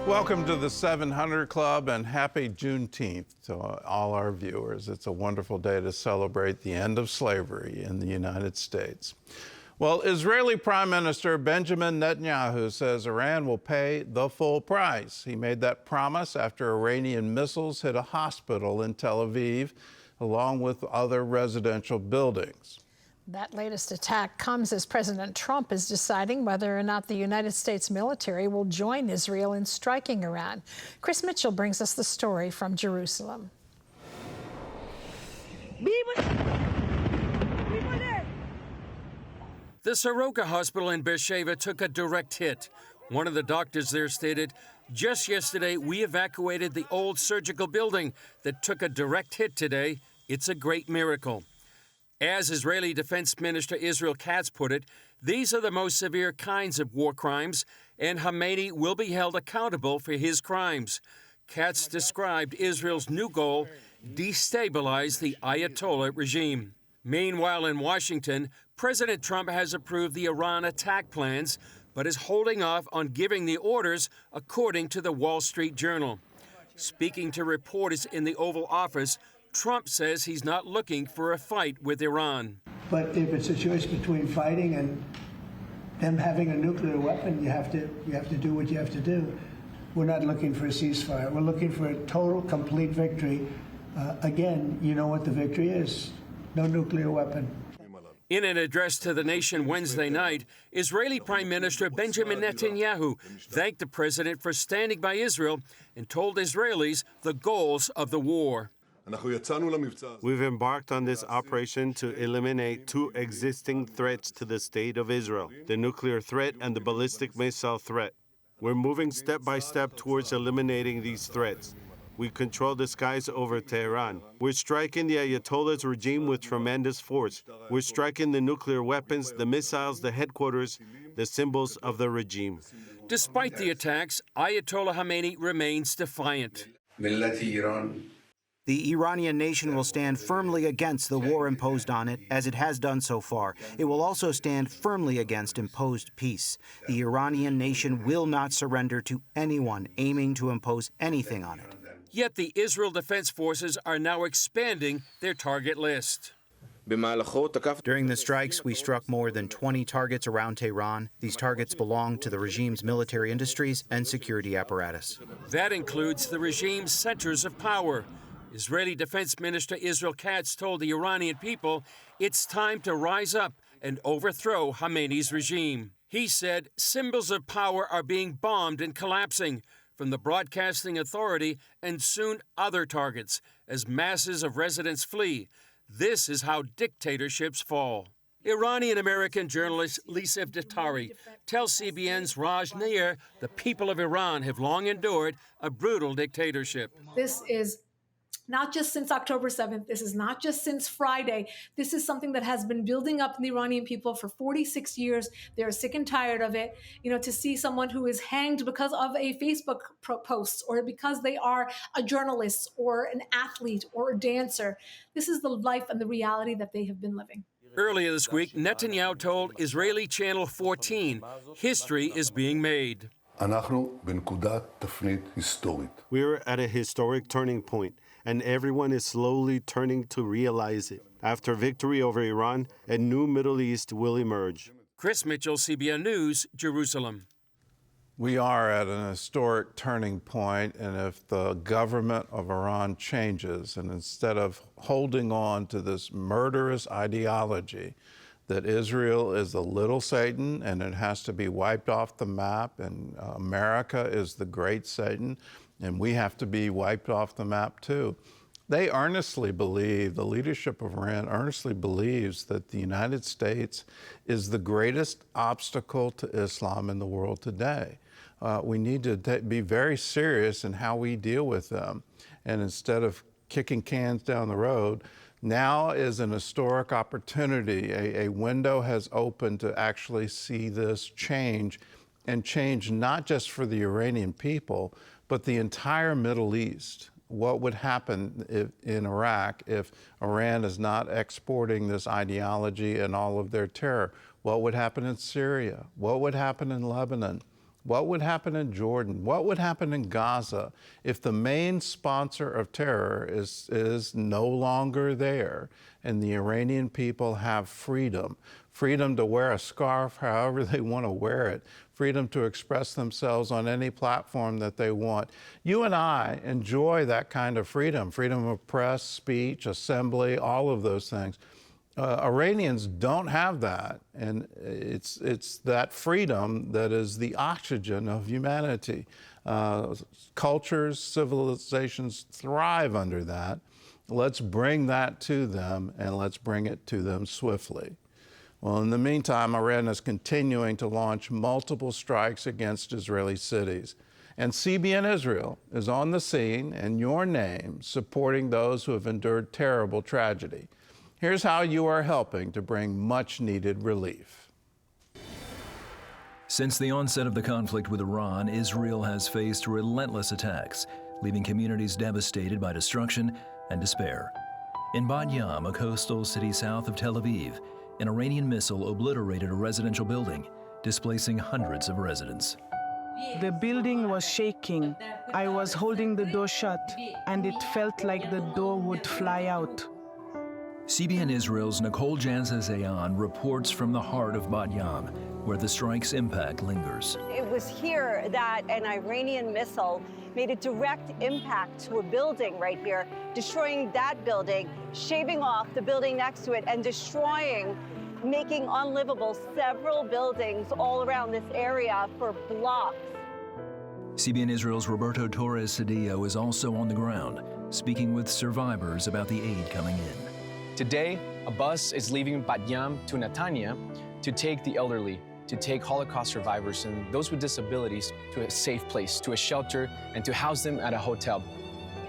Welcome to the 700 Club and happy Juneteenth to all our viewers. It's a wonderful day to celebrate the end of slavery in the United States. Well, Israeli Prime Minister Benjamin Netanyahu says Iran will pay the full price. He made that promise after Iranian missiles hit a hospital in Tel Aviv, along with other residential buildings. That latest attack comes as President Trump is deciding whether or not the United States military will join Israel in striking Iran. Chris Mitchell brings us the story from Jerusalem. The Soroka Hospital in Beersheva took a direct hit. One of the doctors there stated, "Just yesterday, we evacuated the old surgical building that took a direct hit today. It's a great miracle." As Israeli Defense Minister Israel Katz put it, these are the most severe kinds of war crimes, and Khamenei will be held accountable for his crimes. Katz described Israel's new goal, destabilize the Ayatollah regime. Meanwhile, in Washington, President Trump has approved the Iran attack plans, but is holding off on giving the orders, according to the Wall Street Journal. Speaking to reporters in the Oval Office, Trump says he's not looking for a fight with Iran. But if it's a choice between fighting and them having a nuclear weapon, you have to do what you have to do. We're not looking for a ceasefire. We're looking for a total, complete victory. Again, you know what the victory is. No nuclear weapon. In an address to the nation Wednesday night, Israeli Prime Minister Benjamin Netanyahu thanked the president for standing by Israel and told Israelis the goals of the war. We've embarked on this operation to eliminate two existing threats to the state of Israel, the nuclear threat and the ballistic missile threat. We're moving step by step towards eliminating these threats. We control the skies over Tehran. We're striking the Ayatollah's regime with tremendous force. We're striking the nuclear weapons, the missiles, the headquarters, the symbols of the regime. Despite the attacks, Ayatollah Khamenei remains defiant. The Iranian nation will stand firmly against the war imposed on it, as it has done so far. It will also stand firmly against imposed peace. The Iranian nation will not surrender to anyone aiming to impose anything on it. Yet the Israel Defense Forces are now expanding their target list. During the strikes, we struck more than 20 targets around Tehran. These targets belong to the regime's military industries and security apparatus. That includes the regime's centers of power. Israeli Defense Minister Israel Katz told the Iranian people it's time to rise up and overthrow Khamenei's regime. He said symbols of power are being bombed and collapsing, from the Broadcasting Authority and soon other targets, as masses of residents flee. This is how dictatorships fall. Iranian-American journalist Lisa Daftari tells CBN's Raj Nair the people of Iran have long endured a brutal dictatorship. This is not just since October 7th. This is not just since Friday. This is something that has been building up in the Iranian people for 46 years. They're sick and tired of it. You know, to see someone who is hanged because of a Facebook post or because they are a journalist or an athlete or a dancer. This is the life and the reality that they have been living. Earlier this week, Netanyahu told Israeli Channel 14, history is being made. We're at a historic turning point, and everyone is slowly turning to realize it. After victory over Iran, a new Middle East will emerge. Chris Mitchell, CBN News, Jerusalem. We are at an historic turning point, and if the government of Iran changes, and instead of holding on to this murderous ideology that Israel is the little Satan and it has to be wiped off the map, and America is the great Satan, and we have to be wiped off the map too. They earnestly believe, the leadership of Iran earnestly believes that the United States is the greatest obstacle to Islam in the world today. We need to be very serious in how we deal with them. And instead of kicking cans down the road, now is an historic opportunity. A window has opened to actually see this change, and change not just for the Iranian people, but the entire Middle East. What would happen in Iraq if Iran is not exporting this ideology and all of their terror? What would happen in Syria? What would happen in Lebanon? What would happen in Jordan? What would happen in Gaza if the main sponsor of terror is no longer there and the Iranian people have freedom? Freedom to wear a scarf however they want to wear it, freedom to express themselves on any platform that they want. You and I enjoy that kind of freedom, freedom of press, speech, assembly, all of those things. Iranians don't have that, and it's that freedom that is the oxygen of humanity. Cultures, civilizations thrive under that. Let's bring that to them, and let's bring it to them swiftly. Well, in the meantime, Iran is continuing to launch multiple strikes against Israeli cities. And CBN Israel is on the scene in your name, supporting those who have endured terrible tragedy. Here's how you are helping to bring much-needed relief. Since the onset of the conflict with Iran, Israel has faced relentless attacks, leaving communities devastated by destruction and despair. In Bat Yam, a coastal city south of Tel Aviv, an Iranian missile obliterated a residential building, displacing hundreds of residents. The building was shaking. I was holding the door shut, and it felt like the door would fly out. CBN Israel's Nicole Janzazayan reports from the heart of Bat Yam, where the strike's impact lingers. It was here that an Iranian missile made a direct impact to a building right here, destroying that building, shaving off the building next to it, and destroying, making unlivable several buildings all around this area for blocks. CBN Israel's Roberto Torres Cedillo is also on the ground, speaking with survivors about the aid coming in. Today, a bus is leaving Bat Yam to Netanya to take the elderly, to take Holocaust survivors and those with disabilities to a safe place, to a shelter, and to house them at a hotel.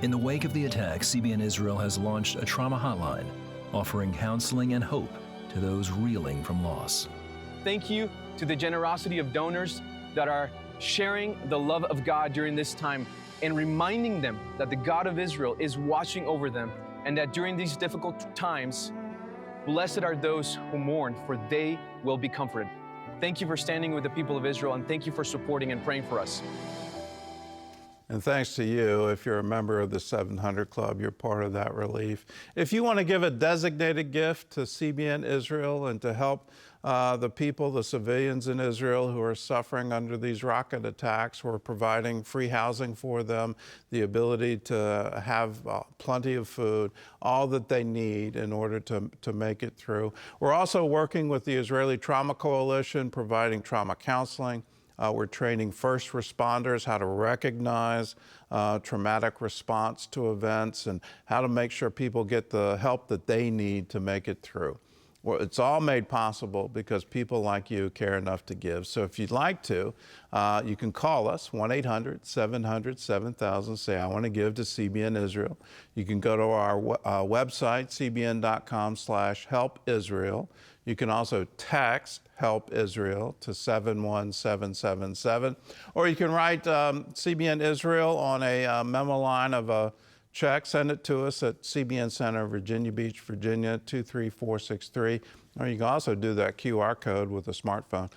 In the wake of the attack, CBN Israel has launched a trauma hotline, offering counseling and hope to those reeling from loss. Thank you to the generosity of donors that are sharing the love of God during this time and reminding them that the God of Israel is watching over them, and that during these difficult times, blessed are those who mourn, for they will be comforted. Thank you for standing with the people of Israel, and thank you for supporting and praying for us. And thanks to you, if you're a member of the 700 Club, you're part of that relief. If you want to give a designated gift to CBN Israel and to help the people, the civilians in Israel who are suffering under these rocket attacks, we're providing free housing for them, the ability to have plenty of food, all that they need in order to make it through. We're also working with the Israeli Trauma Coalition, providing trauma counseling. We're training first responders how to recognize traumatic response to events and how to make sure people get the help that they need to make it through. Well, it's all made possible because people like you care enough to give. So if you'd like to, you can call us, 1-800-700-7000, say, I want to give to CBN Israel. You can go to our website, cbn.com/help Israel. You can also text Help Israel to 71777, or you can write CBN Israel on a memo line of a check. Send it to us at CBN Center, Virginia Beach, Virginia 23463, or you can also do that QR code with a smartphone.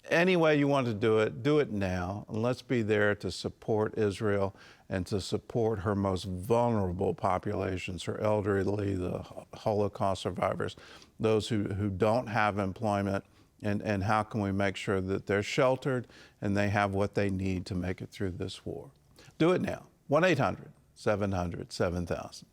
Any way you want to do it now, and let's be there to support Israel and to support her most vulnerable populations, her elderly, the Holocaust survivors, those who don't have employment, and how can we make sure that they're sheltered and they have what they need to make it through this war. Do it now, 1-800-700-7000.